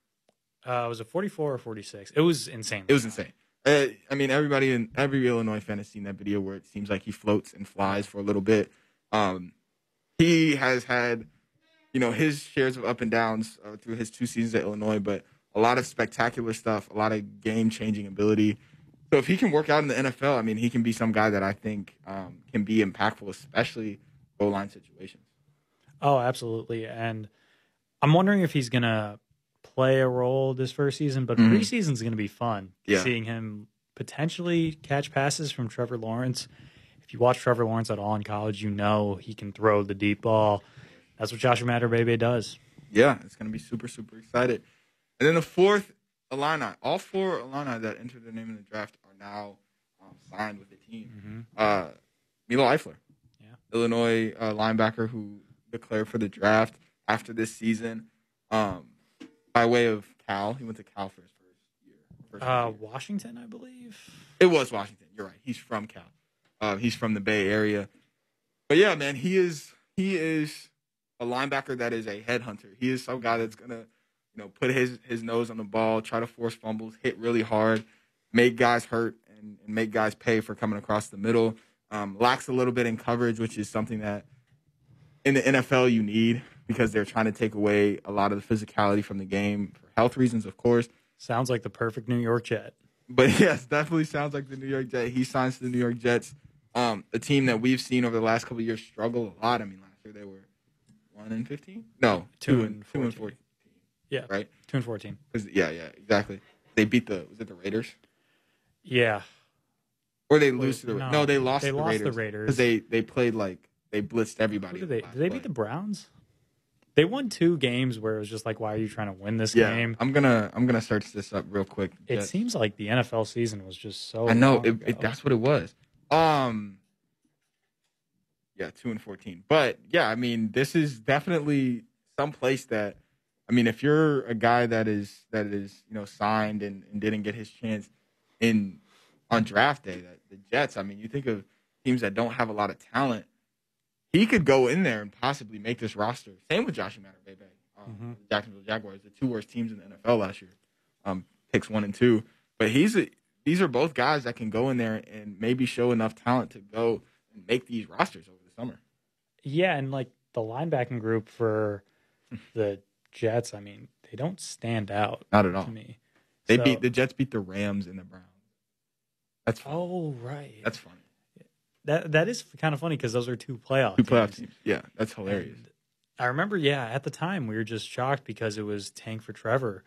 B: Was it 44 or 46? It was insane.
A: It was insane. I mean, every Illinois fan has seen that video where it seems like he floats and flies for a little bit. He has had, his shares of up and downs through his 2 seasons at Illinois, but a lot of spectacular stuff, a lot of game-changing ability. So if he can work out in the NFL, I mean, he can be some guy that I think can be impactful, especially goal line situations.
B: Oh, absolutely. And I'm wondering if he's going to play a role this first season, but preseason's going to be fun.
A: Yeah.
B: Seeing him potentially catch passes from Trevor Lawrence. If you watch Trevor Lawrence at all in college, he can throw the deep ball. That's what Josh Imatorbhebhe does. Yeah,
A: it's going to be super, super excited. And then the fourth Illini, all 4 Illini that entered their name in the draft are now signed with the team. Milo Eifler, Illinois linebacker who declared for the draft after this season by way of Cal. He went to Cal for his first year.
B: Washington, I believe.
A: It was Washington. You're right. He's from Cal. He's from the Bay Area. But, yeah, man, he is a linebacker that is a headhunter. He is some guy that's going to put his nose on the ball, try to force fumbles, hit really hard, make guys hurt, and make guys pay for coming across the middle. Lacks a little bit in coverage, which is something that in the NFL you need. because they're trying to take away a lot of the physicality from the game for health reasons, of course.
B: Sounds like the perfect New York Jet.
A: But yes, definitely sounds like the New York Jet. He signs to the New York Jets, a team that we've seen over the last couple of years struggle a lot. I mean, last year they were 1-15. No, 2-14.
B: Yeah,
A: right.
B: 2-14.
A: Yeah, exactly. They beat was it the Raiders?
B: Yeah.
A: Or they lose to the no, they lost.
B: They
A: to the
B: lost
A: Raiders
B: the Raiders
A: because they played like they blitzed everybody.
B: Did they beat the Browns? They won 2 games where it was just like, why are you trying to win this game?
A: I'm gonna search this up real quick.
B: It seems like the NFL season was just so.
A: I know that's what it was. Yeah, 2-14. But yeah, I mean, this is definitely some place that, I mean, if you're a guy that is signed and didn't get his chance on draft day, that the Jets. I mean, you think of teams that don't have a lot of talent. He could go in there and possibly make this roster. Same with Josh Bebe, the Jacksonville Jaguars, the 2 worst teams in the NFL last year, picks 1 and 2. But these are both guys that can go in there and maybe show enough talent to go and make these rosters over the summer.
B: Yeah, and like the linebacking group for the Jets, I mean, they don't stand out.
A: Not at all.
B: To me.
A: The Jets beat the Rams and the Browns. That's funny.
B: Oh, right.
A: That's funny.
B: That is kind of funny because those are 2 playoff
A: teams. Yeah, that's hilarious.
B: And I remember, at the time we were just shocked because it was tank for Trevor.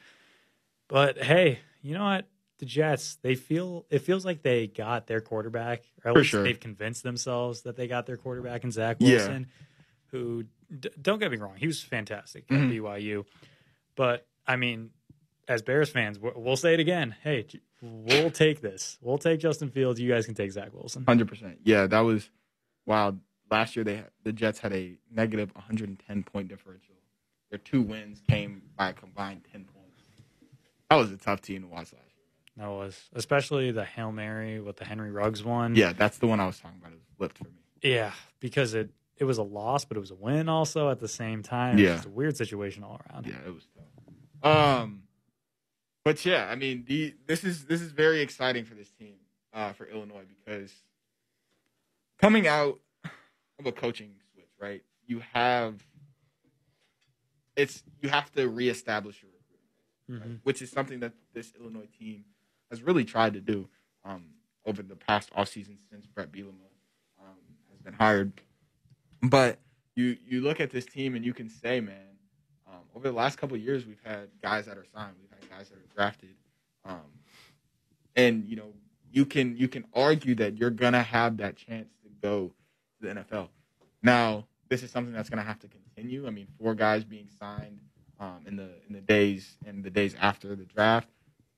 B: But hey, you know what? The Jets, it feels like they got their quarterback, or at least they've convinced themselves that they got their quarterback in Zach Wilson, who, don't get me wrong, he was fantastic at BYU. But, I mean, as Bears fans, we'll say it again. Hey, we'll take this. We'll take Justin Fields. You guys can take Zach Wilson.
A: 100%. Yeah, that was wild. Last year, the Jets had a negative 110-point differential. Their 2 wins came by a combined 10 points. That was a tough team to watch last year.
B: That was, especially the Hail Mary with the Henry Ruggs one.
A: Yeah, that's the one I was talking about. It was flipped for me.
B: Yeah, because it was a loss, but it was a win also at the same time. It was a weird situation all around.
A: Yeah, it was tough. But yeah, I mean, this is very exciting for this team, for Illinois, because coming out of a coaching switch, right? You have to reestablish your recruiting, right? Which is something that this Illinois team has really tried to do over the past offseason since Brett Bielema has been hired. But you look at this team and you can say, man, over the last couple of years, we've had guys that are signed, we've had guys that are drafted, and you can argue that you're gonna have that chance to go to the NFL. Now, this is something that's gonna have to continue. I mean, 4 guys being signed in the days after the draft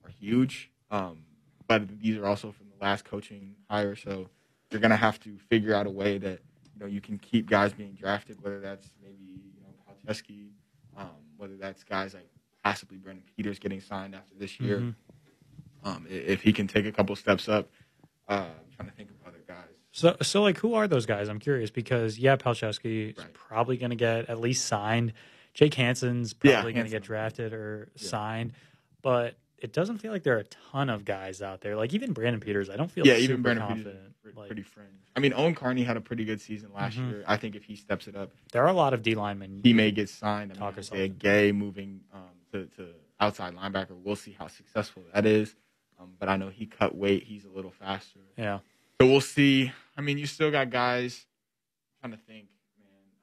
A: are huge, but these are also from the last coaching hire, so you're gonna have to figure out a way that you can keep guys being drafted, whether that's maybe Palczewski. Whether that's guys like possibly Brendyn Peters getting signed after this year. If he can take a couple steps up. I'm trying to think of other guys.
B: So like, who are those guys? I'm curious because, Palczewski is probably going to get at least signed. Jake Hansen's probably going to get drafted or signed. But it doesn't feel like there are a ton of guys out there. Like, even Brendyn Peters, I don't feel
A: even Brendyn
B: confident.
A: Peters is pretty fringe. I mean, Owen Carney had a pretty good season last year. I think if he steps it up,
B: there are a lot of D linemen.
A: He may get signed. Gay moving to outside linebacker. We'll see how successful that is. But I know he cut weight. He's a little faster.
B: Yeah.
A: So we'll see. I mean, you still got guys. I'm trying to think,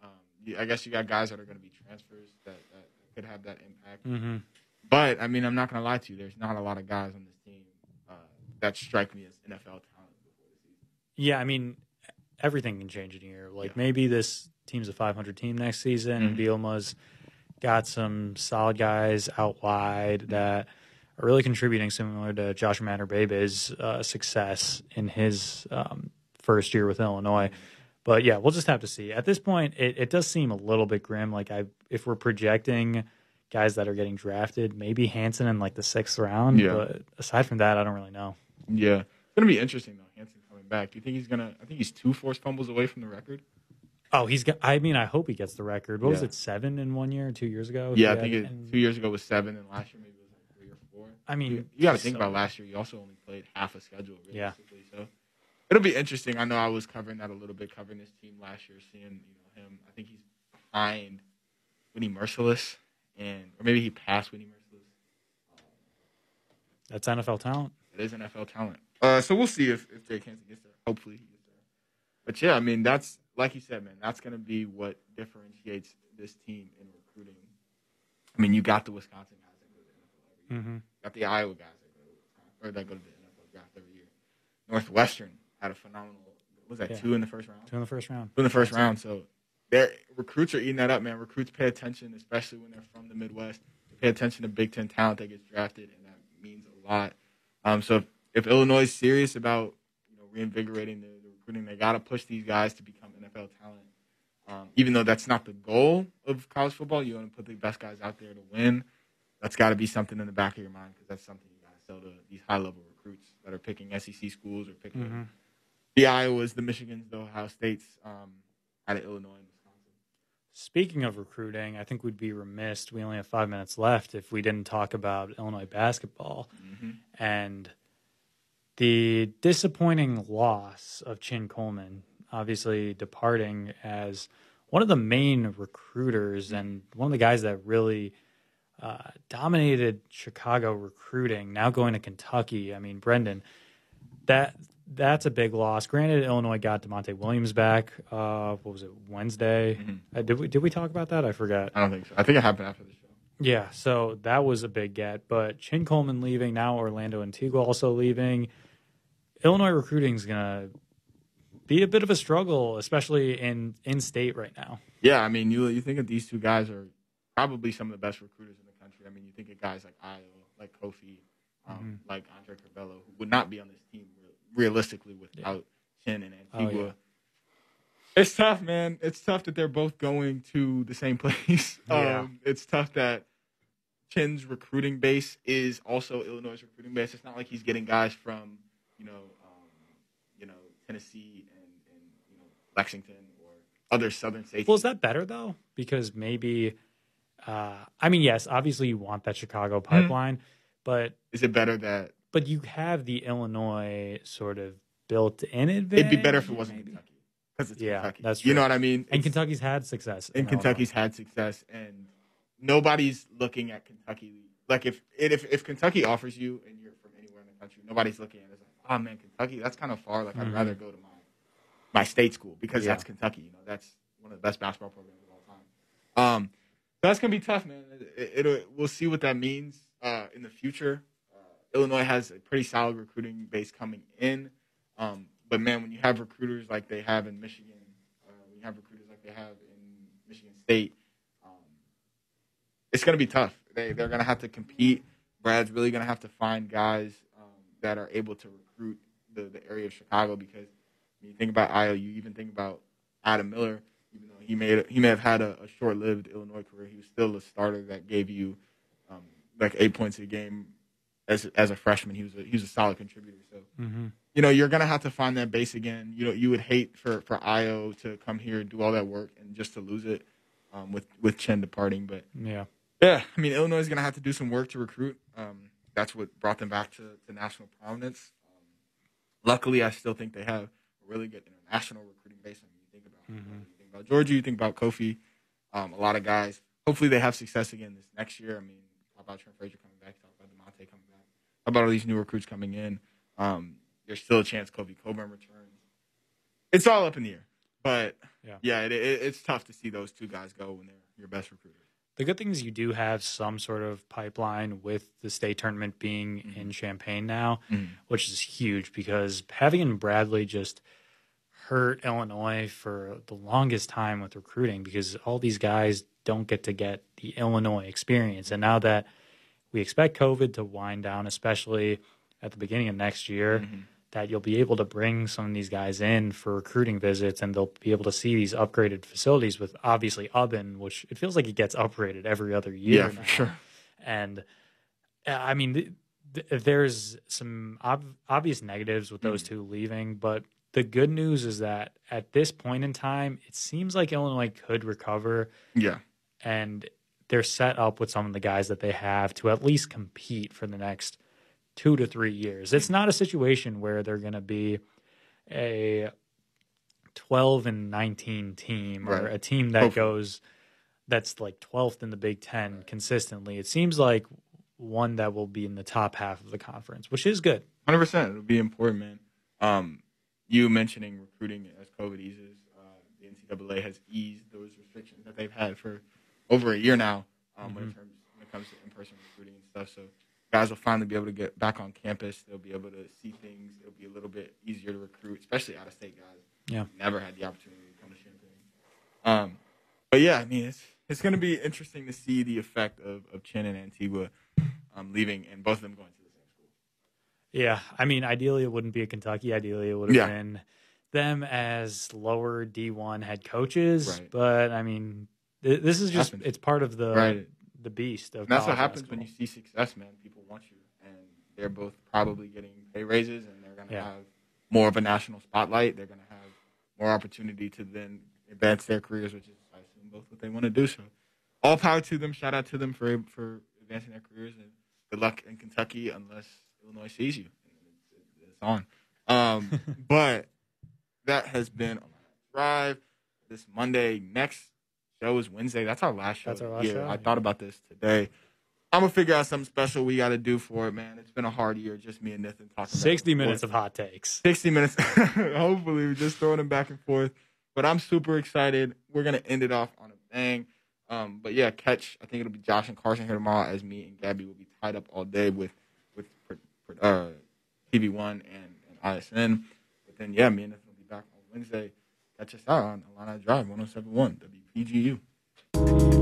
A: man. I guess you got guys that are going to be transfers that could have that impact. But, I mean, I'm not going to lie to you. There's not a lot of guys on this team that strike me as NFL talent before the season.
B: Yeah, I mean, everything can change in a year. Like, maybe this team's a 500 team next season, and Bielema's got some solid guys out wide that are really contributing, similar to Josh Bebe's success in his first year with Illinois. But, yeah, we'll just have to see. At this point, it does seem a little bit grim. Like, if we're projecting guys that are getting drafted, maybe Hansen in like the 6th round. Yeah. But aside from that, I don't really know.
A: Yeah. It's going to be interesting, though, Hansen coming back. Do you think I think he's 2 forced fumbles away from the record.
B: Oh, I hope he gets the record. What was it, 7 in 1 year, 2 years ago?
A: Yeah, I think 2 years ago was 7, and last year maybe it was like 3 or 4.
B: I mean,
A: you got to think about last year. You also only played half a schedule, realistically. Yeah. So it'll be interesting. I know I was covering that a little bit, covering this team last year, seeing him. I think he's behind Whitney Merciless, or maybe he passed Whitney Merciless.
B: That's NFL talent.
A: It is NFL talent. So we'll see if Jake Hansen gets there. Hopefully he gets there. But yeah, I mean, that's like you said, man. That's going to be what differentiates this team in recruiting. I mean, you got the Wisconsin guys that go to the NFL every year. You got the Iowa guys that go to the NFL draft every year. Northwestern had a phenomenal. What was that 2 in the first round?
B: 2 in the first round.
A: 2 in the first round. So their recruits are eating that up, man. Recruits pay attention, especially when they're from the Midwest. They pay attention to Big Ten talent that gets drafted, and that means a lot. So if Illinois is serious about reinvigorating the recruiting, they got to push these guys to become NFL talent. Even though that's not the goal of college football, you want to put the best guys out there to win. That's got to be something in the back of your mind because that's something you got to sell to these high-level recruits that are picking SEC schools or picking the Iowas, the Michigans, the Ohio States, out of Illinois and Wisconsin.
B: Speaking of recruiting, I think we'd be remiss. We only have 5 minutes left if we didn't talk about Illinois basketball and the disappointing loss of Chin Coleman, obviously departing as one of the main recruiters and one of the guys that really dominated Chicago recruiting, now going to Kentucky. I mean, Brendyn, that's a big loss. Granted, Illinois got DeMonte Williams back. What was it, Wednesday? Did we talk about that? I forgot.
A: I don't think so. I think it happened after the show.
B: Yeah, so that was a big get. But Chin Coleman leaving, now Orlando Antigua also leaving. Illinois recruiting is going to be a bit of a struggle, especially in state right now.
A: Yeah, I mean, you think of these two guys are probably some of the best recruiters in the country. I mean, you think of guys like Io, like Kofi, like Andre Carvello, who would not be on this team realistically without Chin and Antigua. Oh, yeah. It's tough, man. It's tough that they're both going to the same place. It's tough that Chin's recruiting base is also Illinois' recruiting base. It's not like he's getting guys from Tennessee and Lexington or other southern states.
B: Well, is that better though? Because maybe, yes, obviously you want that Chicago pipeline, but
A: is it better that?
B: But you have the Illinois sort of built-in advantage.
A: It'd be better if it wasn't Kentucky because it's Kentucky.
B: That's true.
A: You know what I mean?
B: And Kentucky's had success.
A: And Kentucky's had success, and nobody's looking at Kentucky. Like if Kentucky offers you and you're from anywhere in the country, nobody's looking at it as like, oh man, Kentucky, that's kind of far. Like I'd rather go to my state school because that's Kentucky. That's one of the best basketball programs of all time. That's gonna be tough, man. We'll see what that means in the future. Illinois has a pretty solid recruiting base coming in, but man, when you have recruiters like they have in Michigan, when you have recruiters like they have in Michigan State, it's gonna be tough. They're gonna have to compete. Brad's really gonna have to find guys that are able to recruit the area of Chicago because when you think about Io, you even think about Adam Miller. Even though he may have had a short-lived Illinois career, he was still a starter that gave you like 8 points a game as a freshman. He was a solid contributor. So you're gonna have to find that base again. You would hate for Io to come here and do all that work and just to lose it with Chen departing. But yeah, I mean Illinois is gonna have to do some work to recruit. That's what brought them back to national prominence. Luckily, I still think they have a really good international recruiting base. I mean, you think about Georgia, you think about Kofi, a lot of guys. Hopefully, they have success again this next year. I mean, talk about Trent Frazier coming back, talk about DeMonte coming back, how about all these new recruits coming in. There's still a chance Kobe Coburn returns. It's all up in the air, but it's tough to see those two guys go when they're your best recruiters.
B: The good thing is you do have some sort of pipeline with the state tournament being in Champaign now, which is huge because having in Bradley just hurt Illinois for the longest time with recruiting because all these guys don't get the Illinois experience. And now that we expect COVID to wind down, especially at the beginning of next year, that you'll be able to bring some of these guys in for recruiting visits and they'll be able to see these upgraded facilities with obviously Ubben, which it feels like it gets upgraded every other year.
A: Yeah, for sure.
B: And I mean, there's some obvious negatives with those two leaving, but the good news is that at this point in time, it seems like Illinois could recover.
A: Yeah.
B: And they're set up with some of the guys that they have to at least compete for the next 2 to 3 years. It's not a situation where they're going to be a 12-19 team or a team that goes that's like 12th in the Big Ten consistently. It seems like one that will be in the top half of the conference, which is good.
A: 100%. It'll be important, man. You mentioning recruiting as COVID eases, the NCAA has eased those restrictions that they've had for over a year now when it comes to in-person recruiting and stuff. So guys will finally be able to get back on campus. They'll be able to see things. It'll be a little bit easier to recruit, especially out-of-state guys.
B: Yeah.
A: Never had the opportunity to come to Champaign. But, yeah, I mean, it's going to be interesting to see the effect of Chin and Antigua leaving and both of them going to the same school.
B: Yeah, I mean, ideally it wouldn't be a Kentucky. Ideally it would have been them as lower D1 head coaches. Right. But, I mean, this is just it's part of the beast of
A: and that's what happens
B: basketball.
A: when you see success, man. People want you. And they're both probably getting pay raises, and they're going to have more of a national spotlight. They're going to have more opportunity to then advance their careers, which is, I assume, both what they want to do. So all power to them. Shout out to them for advancing their careers. And good luck in Kentucky unless Illinois sees you. It's on. But that has been on Drive this Monday. Next show is Wednesday. That's our last show.
B: That's our last show.
A: I thought about this today. I'm going to figure out something special we got to do for it, man. It's been a hard year, just me and Nithin talking
B: 60 minutes of hot takes.
A: 60 minutes. Hopefully, we're just throwing them back and forth. But I'm super excited. We're going to end it off on a bang. But, yeah, I think it'll be Josh and Carson here tomorrow as me and Gabby will be tied up all day with TV1 and ISN. But then, yeah, me and Nithin will be back on Wednesday. Catch us out on Illini Drive 107.1 WPGU.